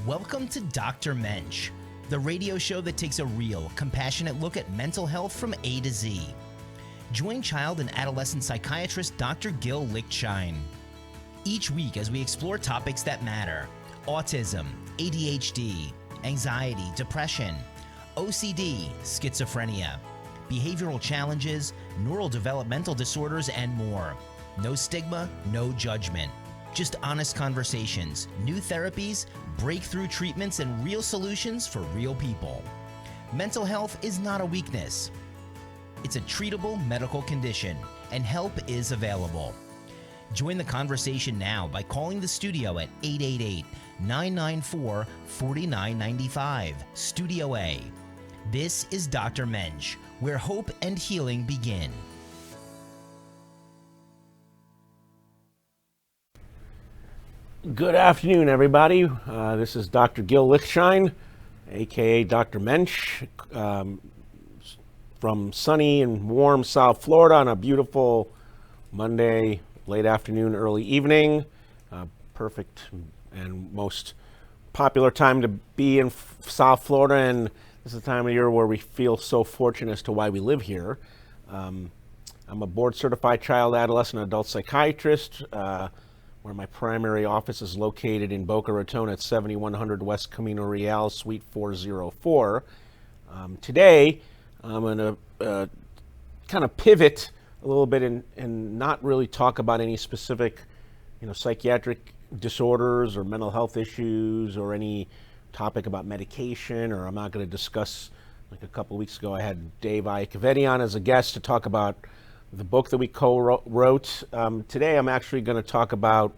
Welcome to Dr. Mensch, the radio show that takes a real, compassionate look at mental health from A to Z. Join child and adolescent psychiatrist Dr. Gil Lichtshein each week as we explore topics that matter: autism, ADHD, anxiety, depression, OCD, schizophrenia, behavioral challenges, neurodevelopmental disorders, and more. No stigma, no judgment. Just honest conversations, new therapies, breakthrough treatments, and real solutions for real people. Mental health is not a weakness. It's a treatable medical condition, and help is available. Join the conversation now by calling the studio at 888-994-4995, Studio A. This is Dr. Mensch, where hope and healing begin. Good afternoon, everybody. This is Dr. Gil Lichtshein, aka Dr. Mensch, from sunny and warm South Florida on a beautiful Monday, late afternoon, early evening. Perfect and most popular time to be in South Florida, and this is the time of year where we feel so fortunate as to why we live here. I'm a board-certified child, adolescent, adult psychiatrist, where my primary office is located in Boca Raton at 7100 West Camino Real, Suite 404. Today, I'm going to kind of pivot a little bit and not really talk about any specific, psychiatric disorders or mental health issues or any topic about medication, or I'm not going to discuss, like a couple of weeks ago, I had Dave Iacovetti on as a guest to talk about the book that we co-wrote. Today I'm actually going to talk about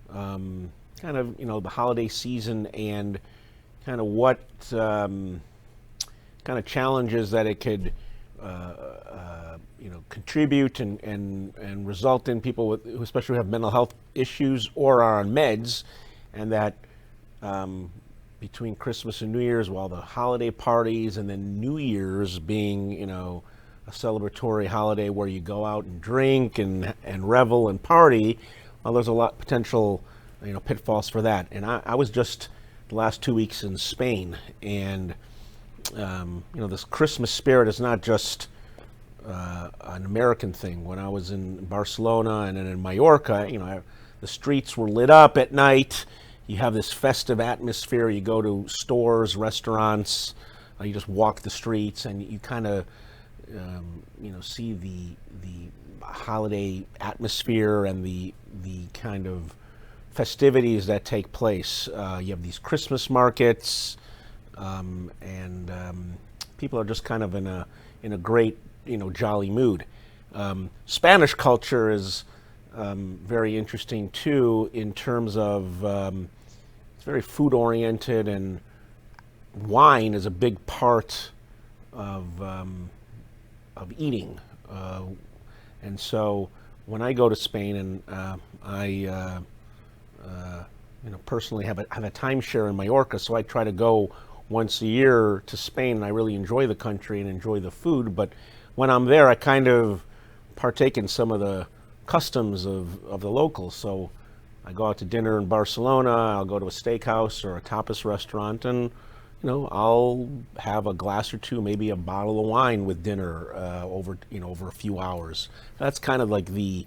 kind of, the holiday season and kind of what kind of challenges that it could contribute and result in people who especially have mental health issues or are on meds, and that between Christmas and New Year's, while the holiday parties and then New Year's being, a celebratory holiday where you go out and drink and revel and party, well, there's a lot potential, pitfalls for that. And I was just the last 2 weeks in Spain, and this Christmas spirit is not just an American thing. When I was in Barcelona and then in Mallorca, the streets were lit up at night. You have this festive atmosphere. You go to stores, restaurants, you just walk the streets, and you kind of see the holiday atmosphere and the kind of festivities that take place. You have these Christmas markets, and people are just kind of in a great, jolly mood. Spanish culture is very interesting too, in terms of it's very food oriented, and wine is a big part of eating, and so when I go to Spain, and I personally have a timeshare in Mallorca, so I try to go once a year to Spain, and I really enjoy the country and enjoy the food. But when I'm there, I kind of partake in some of the customs of the locals. So I go out to dinner in Barcelona, I'll go to a steakhouse or a tapas restaurant, and I'll have a glass or two, maybe a bottle of wine with dinner over a few hours. That's kind of like the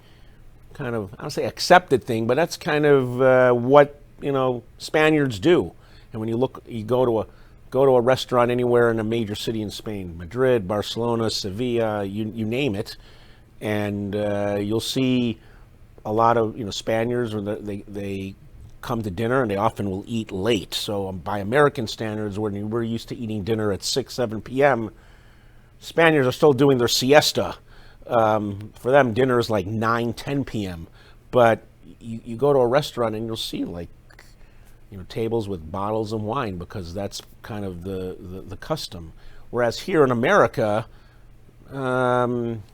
I don't say accepted thing, but that's kind of what Spaniards do. And when you go to a restaurant anywhere in a major city in Spain, Madrid, Barcelona, Sevilla, you name it, and you'll see a lot of Spaniards, or they come to dinner, and they often will eat late. So by American standards, when we're used to eating dinner at 6, 7 p.m., Spaniards are still doing their siesta. For them, dinner is like 9, 10 p.m. But you go to a restaurant and you'll see tables with bottles of wine, because that's kind of the custom. Whereas here in America, again,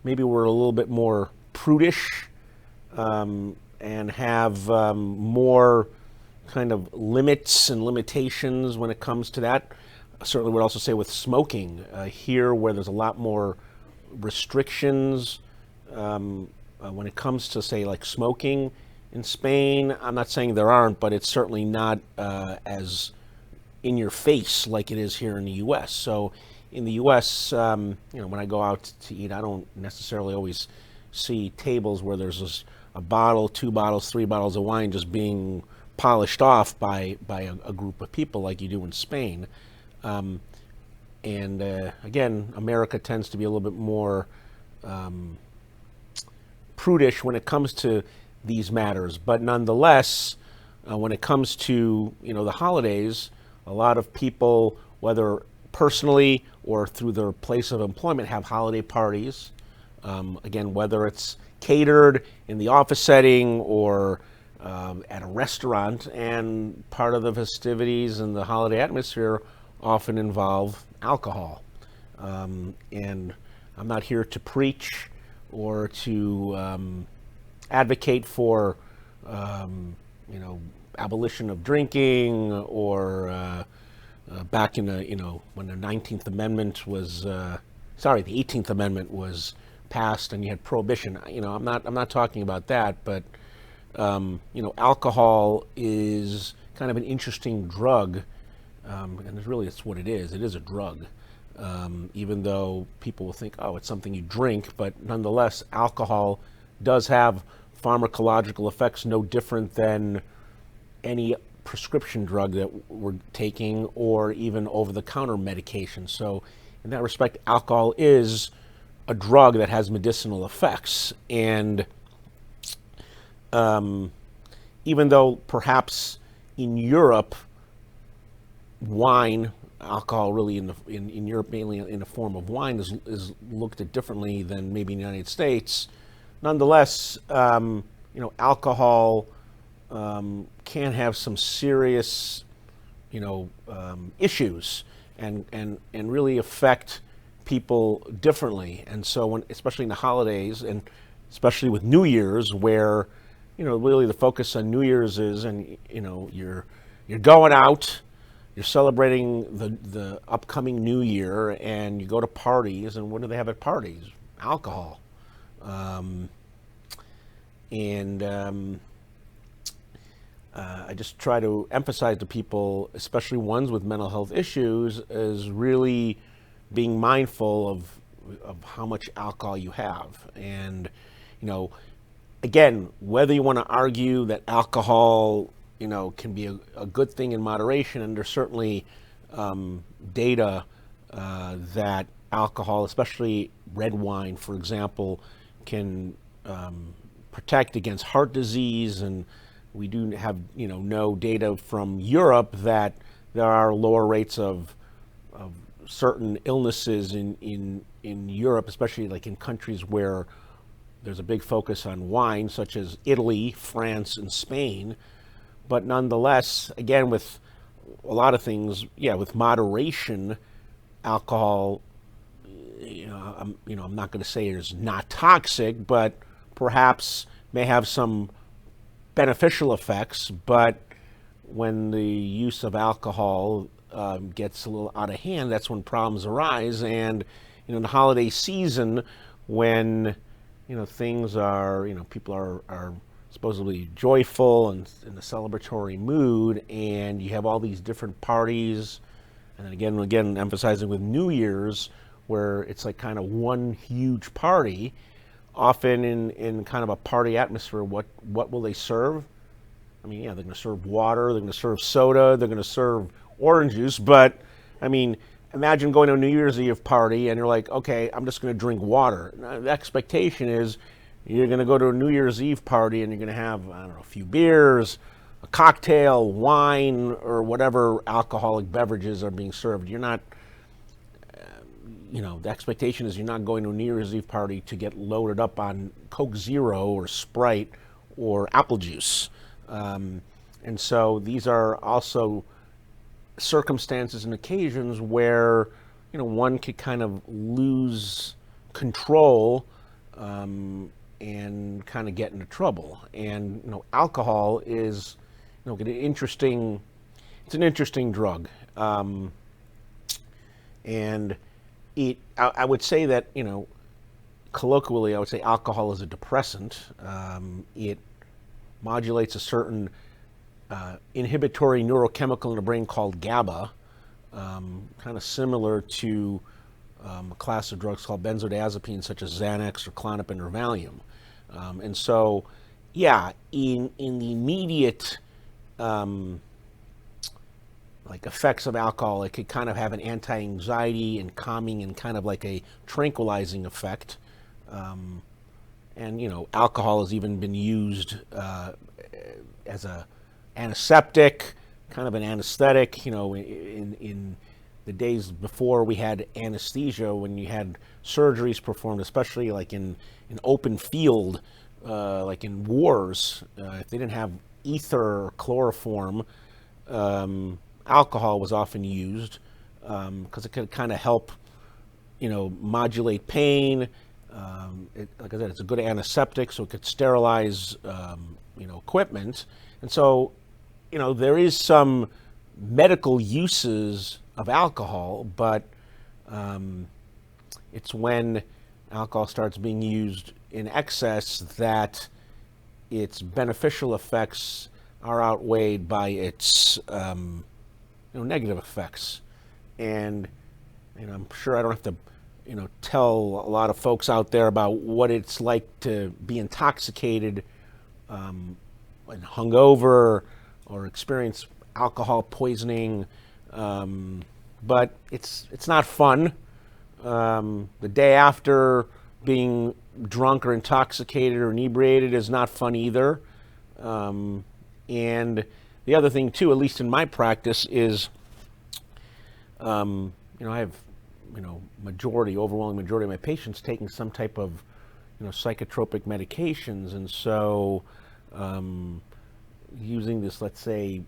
maybe we're a little bit more prudish, and have more kind of limits and limitations when it comes to that. I certainly would also say with smoking, here where there's a lot more restrictions when it comes to, say, like smoking, In Spain, I'm not saying there aren't, but it's certainly not as in your face like it is here in the U.S. So in the U.S., when I go out to eat, I don't necessarily always see tables where there's a bottle, 2 bottles, 3 bottles of wine just being polished off by a group of people like you do in Spain. Again, America tends to be a little bit more prudish when it comes to these matters. But nonetheless, when it comes to the holidays, a lot of people, whether personally or through their place of employment, have holiday parties. Again, whether it's catered in the office setting or at a restaurant, and part of the festivities and the holiday atmosphere often involve alcohol. And I'm not here to preach or to advocate for, abolition of drinking, or back in when the 19th Amendment was, the 18th Amendment was passed and you had prohibition. I'm not talking about that, but alcohol is kind of an interesting drug, and it's what it is. It is a drug. Even though people will think, oh, it's something you drink, but nonetheless, alcohol does have pharmacological effects no different than any prescription drug that we're taking, or even over-the-counter medication. So in that respect, alcohol is a drug that has medicinal effects. And even though perhaps in Europe, wine, alcohol really in Europe, mainly in the form of wine, is looked at differently than maybe in the United States. Nonetheless, alcohol can have some serious, issues and really affect people differently. And so especially in the holidays, and especially with New Year's, where, really the focus on New Year's is, and, you're going out, you're celebrating the upcoming new year, and you go to parties, and what do they have at parties? Alcohol. I just try to emphasize to people, especially ones with mental health issues, is really being mindful of how much alcohol you have. And, again, whether you want to argue that alcohol, can be a good thing in moderation, and there's certainly data that alcohol, especially red wine, for example, can protect against heart disease. And we do have, no data from Europe that there are lower rates of certain illnesses in Europe, especially like in countries where there's a big focus on wine, such as Italy, France, and Spain. But nonetheless, again, with a lot of things, with moderation, alcohol, I'm not going to say it's not toxic, but perhaps may have some beneficial effects. But when the use of alcohol gets a little out of hand, that's when problems arise. And in the holiday season, when things are, people are supposedly joyful and in a celebratory mood, and you have all these different parties, and then again emphasizing with New Year's, where it's like kind of one huge party, often in kind of a party atmosphere. What will they serve? I mean, they're going to serve water, they're going to serve soda, they're going to serve orange juice. But I mean, imagine going to a New Year's Eve party and you're like, okay, I'm just going to drink water. Now, the expectation is you're going to go to a New Year's Eve party and you're going to have, a few beers, a cocktail, wine, or whatever alcoholic beverages are being served. You're not, the expectation is you're not going to a New Year's Eve party to get loaded up on Coke Zero or Sprite or apple juice. And so these are also circumstances and occasions where, one could kind of lose control and kind of get into trouble. And, alcohol is, an interesting drug. And I would say that, colloquially, I would say alcohol is a depressant. It modulates a certain inhibitory neurochemical in the brain called GABA, kind of similar to a class of drugs called benzodiazepines, such as Xanax or Klonopin or Valium. And so, yeah, in the immediate like effects of alcohol, it could kind of have an anti-anxiety and calming and kind of like a tranquilizing effect. And you know, alcohol has even been used as a antiseptic, kind of an anesthetic. You know, in the days before we had anesthesia, when you had surgeries performed, especially like in open field, like in wars, if they didn't have ether or chloroform, alcohol was often used because it could kind of help, you know, modulate pain. Like I said, it's a good antiseptic, so it could sterilize, you know, equipment. And so, you know, there is some medical uses of alcohol, but it's when alcohol starts being used in excess that its beneficial effects are outweighed by its you know, negative effects. And you know, I'm sure I don't have to, you know, tell a lot of folks out there about what it's like to be intoxicated and hungover or experience alcohol poisoning, but it's not fun. The day after being drunk or intoxicated or inebriated is not fun either. And the other thing too, at least in my practice, is you know, I have, you know, overwhelming majority of my patients taking some type of, you know, psychotropic medications, and so using this, let's say,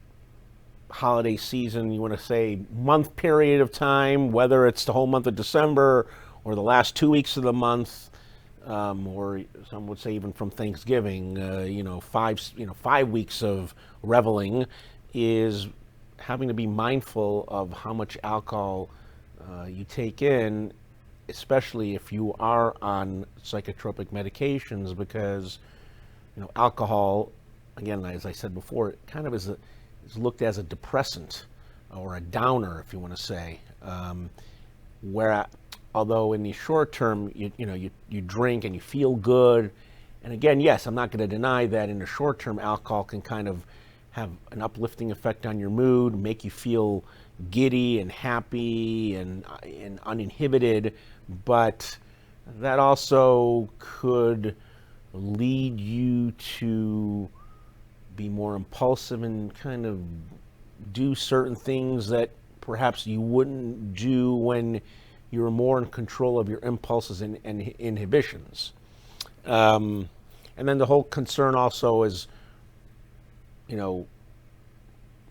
holiday season, you want to say month period of time, whether it's the whole month of December or the last 2 weeks of the month, or some would say even from Thanksgiving, you know, 5 weeks of reveling, is having to be mindful of how much alcohol you take in, especially if you are on psychotropic medications, because, you know, alcohol, again, as I said before, it kind of is looked as a depressant or a downer, if you want to say, where although in the short term, you drink and you feel good. And again, yes, I'm not going to deny that in the short term, alcohol can kind of have an uplifting effect on your mood, make you feel giddy and happy and uninhibited, but that also could lead you to be more impulsive and kind of do certain things that perhaps you wouldn't do when you're more in control of your impulses and inhibitions. And then the whole concern also is, you know,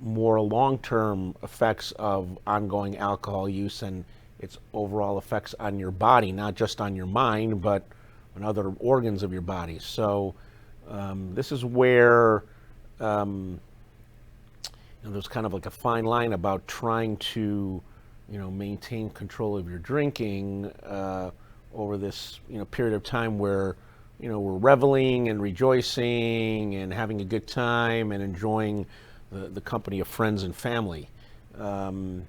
more long-term effects of ongoing alcohol use and its overall effects on your body, not just on your mind, but on other organs of your body. So this is where you know, there's kind of like a fine line about trying to, you know, maintain control of your drinking over this, you know, period of time where, you know, we're reveling and rejoicing and having a good time and enjoying the company of friends and family. Because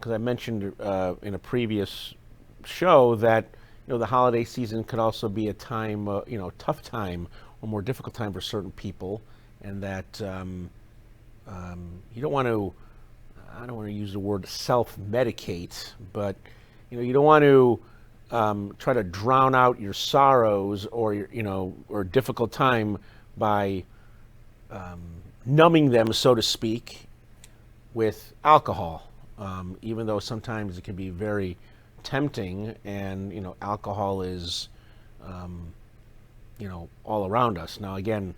I mentioned in a previous show that, you know, the holiday season could also be a time, you know, tough time or more difficult time for certain people, and that you don't want to, I don't want to use the word self-medicate, but, you know, you don't want to try to drown out your sorrows or your, you know, or difficult time by numbing them, so to speak, with alcohol. Even though sometimes it can be very tempting, and, you know, alcohol is, you know, all around us. Now, again,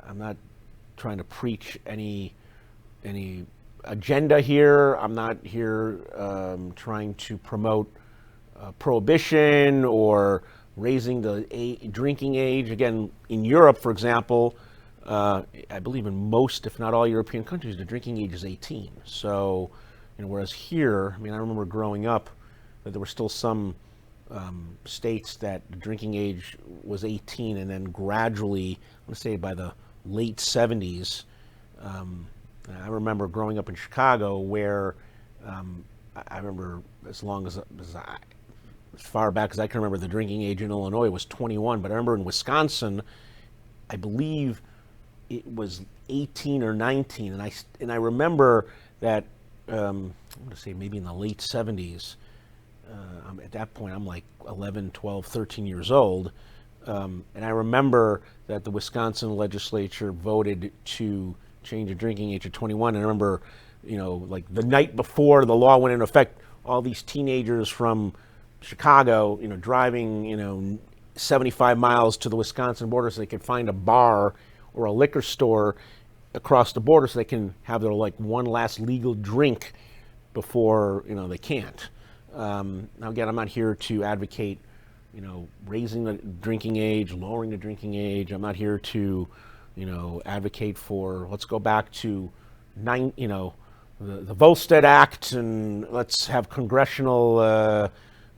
I'm not trying to preach any agenda here. I'm not here trying to promote prohibition or raising the drinking age. Again, in Europe, for example, I believe in most, if not all, European countries, the drinking age is 18. So, you know, whereas here, I mean, I remember growing up that there were still some states that the drinking age was 18, and then gradually, let's say by the late 70s, I remember growing up in Chicago where I remember as far back as I can remember, the drinking age in Illinois was 21, but I remember in Wisconsin, I believe it was 18 or 19, and I remember that I'm going to say maybe in the late 70s. At that point, I'm like 11, 12, 13 years old, and I remember that the Wisconsin legislature voted to change the drinking age to 21. And I remember, like the night before the law went into effect, all these teenagers from Chicago, driving, 75 miles to the Wisconsin border so they could find a bar or a liquor store across the border so they can have their like one last legal drink before, they can't. Now again, I'm not here to advocate, raising the drinking age, lowering the drinking age. I'm not here to, advocate for, let's go back to the Volstead Act and let's have congressional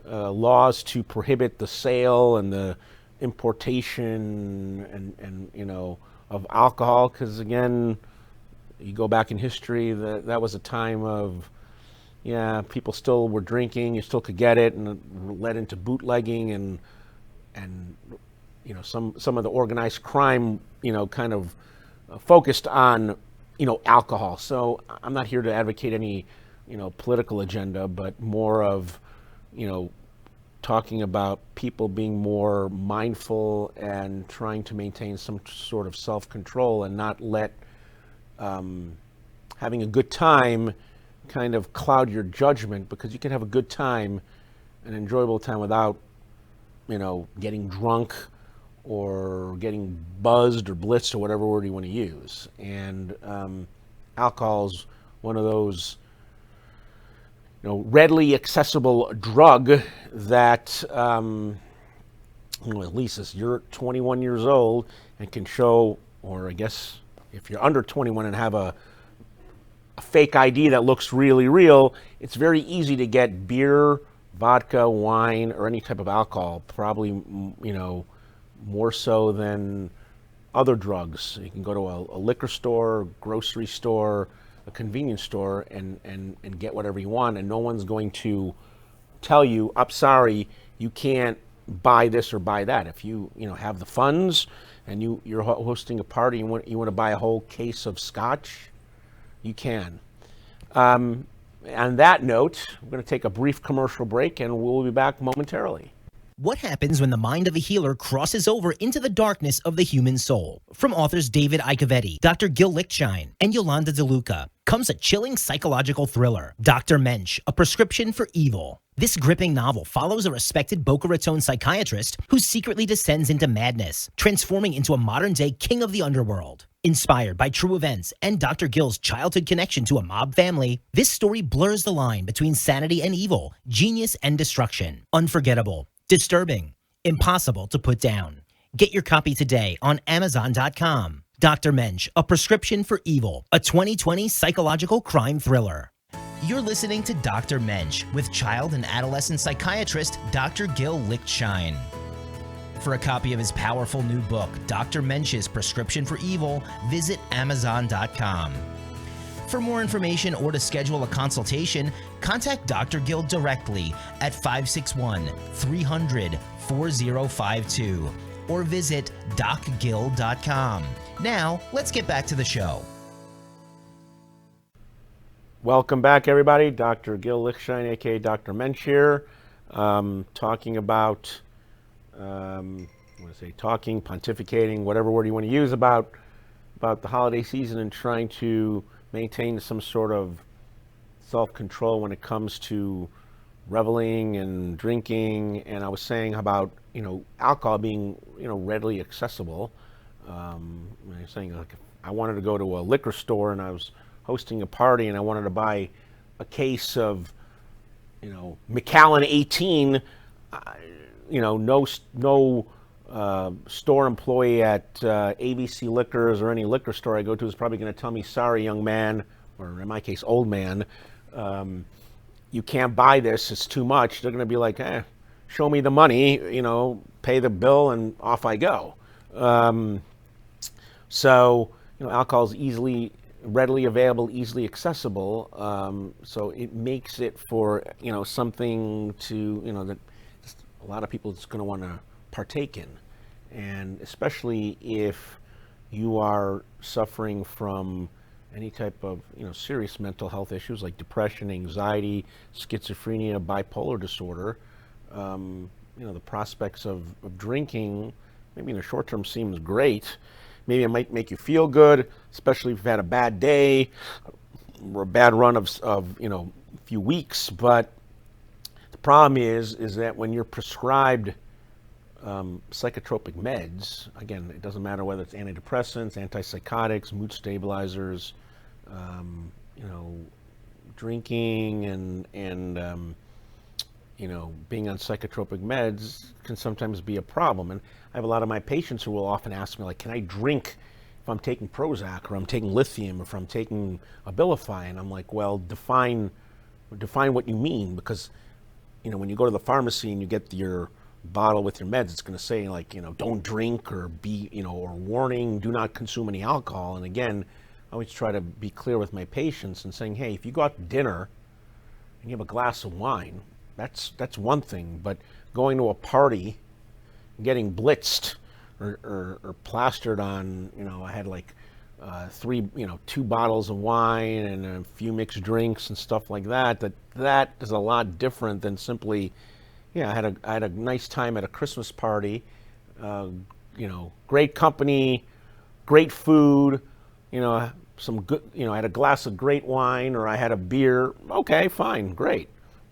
laws to prohibit the sale and the importation and of alcohol, because again, you go back in history, that was a time of, people still were drinking, you still could get it, and it led into bootlegging and some of the organized crime, kind of focused on, alcohol. So I'm not here to advocate any, political agenda, but more of, talking about people being more mindful and trying to maintain some sort of self-control and not let having a good time kind of cloud your judgment, because you can have a good time, an enjoyable time, without, getting drunk or getting buzzed or blitzed or whatever word you want to use. And alcohol's one of those readily accessible drug that, at least if you're 21 years old and can show, or I guess if you're under 21 and have a fake ID that looks really real, it's very easy to get beer, vodka, wine, or any type of alcohol, probably, more so than other drugs. You can go to a liquor store, grocery store, a convenience store, and get whatever you want, and no one's going to tell you, I'm sorry, you can't buy this or buy that. If you have the funds and you're hosting a party and you want to buy a whole case of scotch, you can. On that note, we're going to take a brief commercial break, and we'll be back momentarily. What happens when the mind of a healer crosses over into the darkness of the human soul? From authors David Icovetti, Dr. Gil Lichtshein, and Yolanda DeLuca comes a chilling psychological thriller, Dr. Mensch, A Prescription for Evil. This gripping novel follows a respected Boca Raton psychiatrist who secretly descends into madness, transforming into a modern-day king of the underworld. Inspired by true events and Dr. Gil's childhood connection to a mob family, this story blurs the line between sanity and evil, genius and destruction. Unforgettable, disturbing, impossible to put down. Get your copy today on Amazon.com. Dr. Mensch, A Prescription for Evil, a 2020 psychological crime thriller. You're listening to Dr. Mensch with child and adolescent psychiatrist Dr. Gil Lichtshein. For a copy of his powerful new book, Dr. Mensch's Prescription for Evil, visit Amazon.com. For more information or to schedule a consultation, contact Dr. Gil directly at 561-300-4052 or visit docgil.com. Now, let's get back to the show. Welcome back, everybody. Dr. Gil Lichtshein, aka Dr. Mensch here, talking about, pontificating, whatever word you want to use about the holiday season and trying to maintain some sort of self-control when it comes to reveling and drinking. And I was saying about, alcohol being, readily accessible. I was saying, like, if I wanted to go to a liquor store and I was hosting a party and I wanted to buy a case of, Macallan 18, no store employee at ABC Liquors or any liquor store I go to is probably going to tell me, sorry, young man, or in my case, old man, you can't buy this, it's too much. They're going to be like, show me the money, pay the bill, and off I go. So, alcohol is readily available, easily accessible. So it makes it for, something to, that a lot of people is going to want to partake in. And especially if you are suffering from any type of, serious mental health issues like depression, anxiety, schizophrenia, bipolar disorder, the prospects of drinking, maybe in the short term seems great. Maybe it might make you feel good, especially if you've had a bad day or a bad run of a few weeks. But the problem is that when you're prescribed psychotropic meds, again, it doesn't matter whether it's antidepressants, antipsychotics, mood stabilizers, drinking and being on psychotropic meds can sometimes be a problem. And I have a lot of my patients who will often ask me, like, can I drink if I'm taking Prozac or I'm taking lithium or if I'm taking Abilify? And I'm like, well, define what you mean, because, when you go to the pharmacy and you get your bottle with your meds, it's going to say, like, don't drink or or warning, do not consume any alcohol. And again, I always try to be clear with my patients and saying, hey, if you go out to dinner and you have a glass of wine, that's one thing. But going to a party, getting blitzed or plastered on, I had like two bottles of wine and a few mixed drinks and stuff like that is a lot different than simply, I had a nice time at a Christmas party, great company, great food, some good, I had a glass of great wine or I had a beer. Okay, fine, great.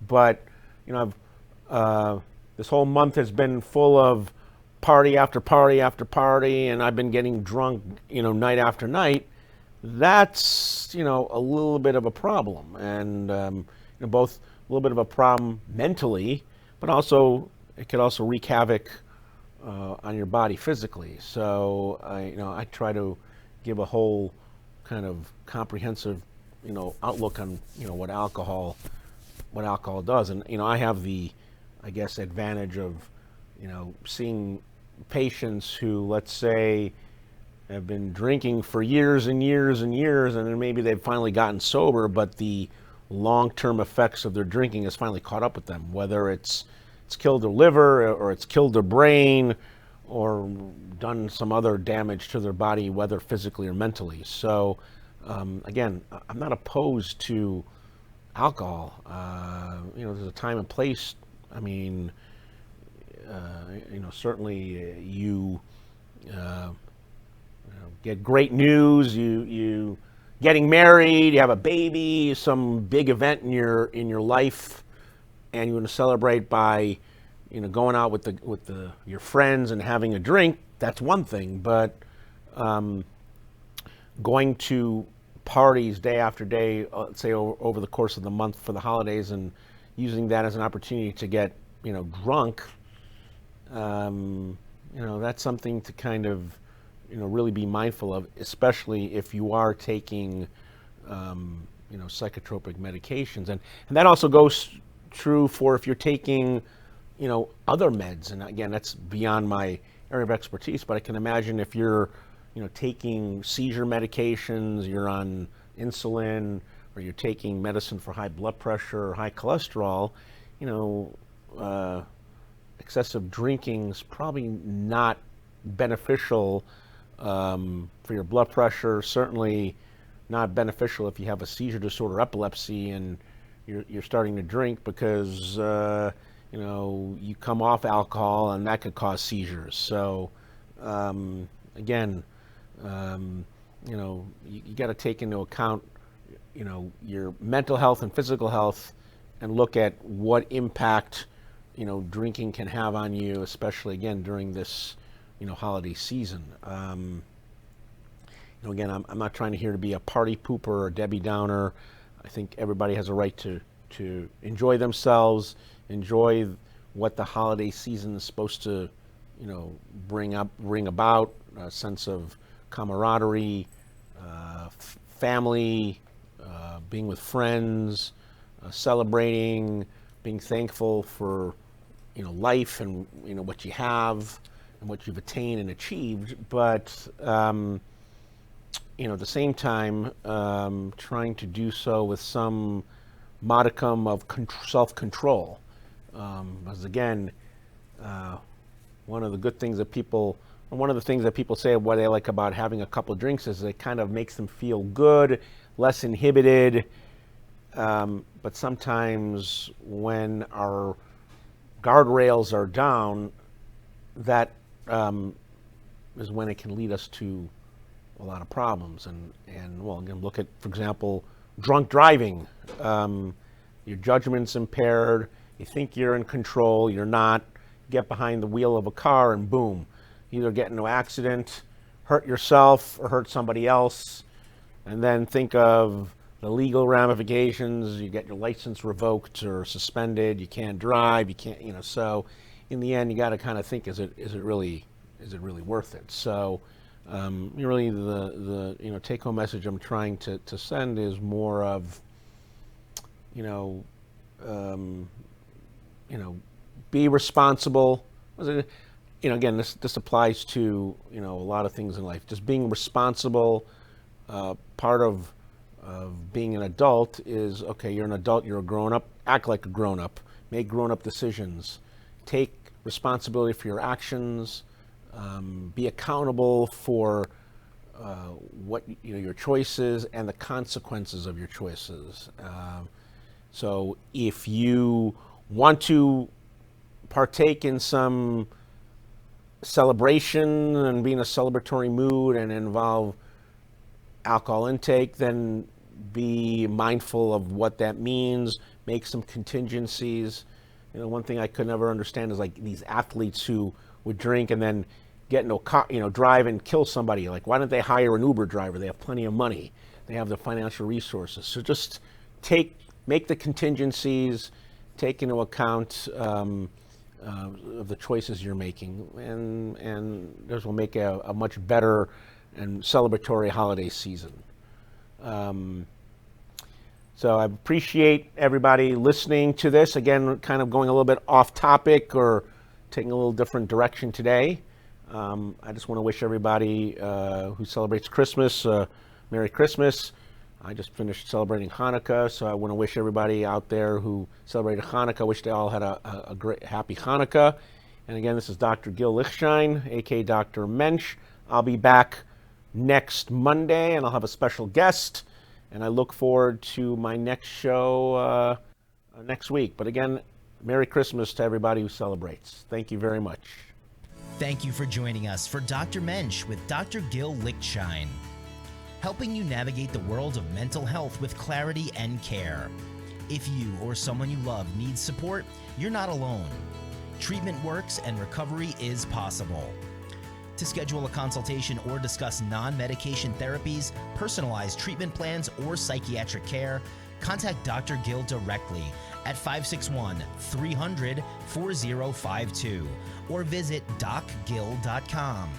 But, this whole month has been full of party after party after party, and I've been getting drunk, night after night. That's, a little bit of a problem. And, both a little bit of a problem mentally, but also it could also wreak havoc on your body physically. So I try to give a whole kind of comprehensive outlook on what alcohol does. And I have the, I guess, advantage of seeing patients who, let's say, have been drinking for years and years and years, and then maybe they've finally gotten sober, but the long-term effects of their drinking has finally caught up with them, whether it's killed their liver or it's killed their brain or done some other damage to their body, whether physically or mentally. So again, I'm not opposed to alcohol. There's a time and place. I mean, certainly you get great news, you getting married, you have a baby, some big event in your life, and you want to celebrate by going out with your friends and having a drink. That's one thing, but going to parties day after day, say over the course of the month for the holidays, and using that as an opportunity to get drunk, that's something to kind of really be mindful of, especially if you are taking psychotropic medications. And that also goes true for if you're taking other meds. And again, that's beyond my area of expertise, but I can imagine if you're taking seizure medications, you're on insulin, or you're taking medicine for high blood pressure or high cholesterol, excessive drinking is probably not beneficial for your blood pressure. Certainly not beneficial if you have a seizure disorder, epilepsy, and you're starting to drink, because you come off alcohol and that could cause seizures. So again, you got to take into account your mental health and physical health, and look at what impact drinking can have on you, especially again during this holiday season. Again, I'm not trying here to be a party pooper or a Debbie Downer. I think everybody has a right to enjoy themselves, enjoy what the holiday season is supposed to bring about, a sense of camaraderie, family, being with friends, celebrating, being thankful for life and what you have and what you've attained and achieved, but at the same time, trying to do so with some modicum of self-control. Because again, one of the things that people say what they like about having a couple of drinks is it kind of makes them feel good, less inhibited. But sometimes when our guardrails are down, that is when it can lead us to a lot of problems. And well, again, look at, for example, drunk driving. Your judgment's impaired. You think you're in control. You're not. Get behind the wheel of a car and boom, either get into an accident, hurt yourself or hurt somebody else, and then think of the legal ramifications. You get your license revoked or suspended. You can't drive. You can't. So, in the end, you got to kind of think: is it really worth it? So, really, the take-home message I'm trying to send is more of, be responsible. Again, this applies to a lot of things in life. Just being responsible. Part of being an adult is, okay, you're an adult, you're a grown-up, act like a grown-up, make grown-up decisions, take responsibility for your actions, be accountable for what your choices and the consequences of your choices. So if you want to partake in some celebration and be in a celebratory mood and involve alcohol intake, then be mindful of what that means, make some contingencies. One thing I could never understand is like these athletes who would drink and then get into a car, drive and kill somebody. Like, why don't they hire an Uber driver? They have plenty of money. They have the financial resources. So just make the contingencies, take into account of the choices you're making, and this will make a much better and celebratory holiday season. So I appreciate everybody listening to this. Again, kind of going a little bit off topic or taking a little different direction today. I just want to wish everybody who celebrates Christmas, Merry Christmas. I just finished celebrating Hanukkah, so I want to wish everybody out there who celebrated Hanukkah, wish they all had a great, happy Hanukkah. And again, this is Dr. Gil Lichtshein, aka Dr. Mensch. I'll be back next Monday, and I'll have a special guest. And I look forward to my next show next week. But again, Merry Christmas to everybody who celebrates. Thank you very much. Thank you for joining us for Dr. Mensch with Dr. Gil Lichtshein, helping you navigate the world of mental health with clarity and care. If you or someone you love needs support, you're not alone. Treatment works and recovery is possible. To schedule a consultation or discuss non-medication therapies, personalized treatment plans, or psychiatric care, contact Dr. Gil directly at 561-300-4052 or visit docgil.com.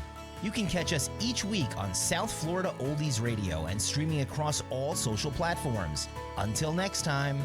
You can catch us each week on South Florida Oldies Radio and streaming across all social platforms. Until next time.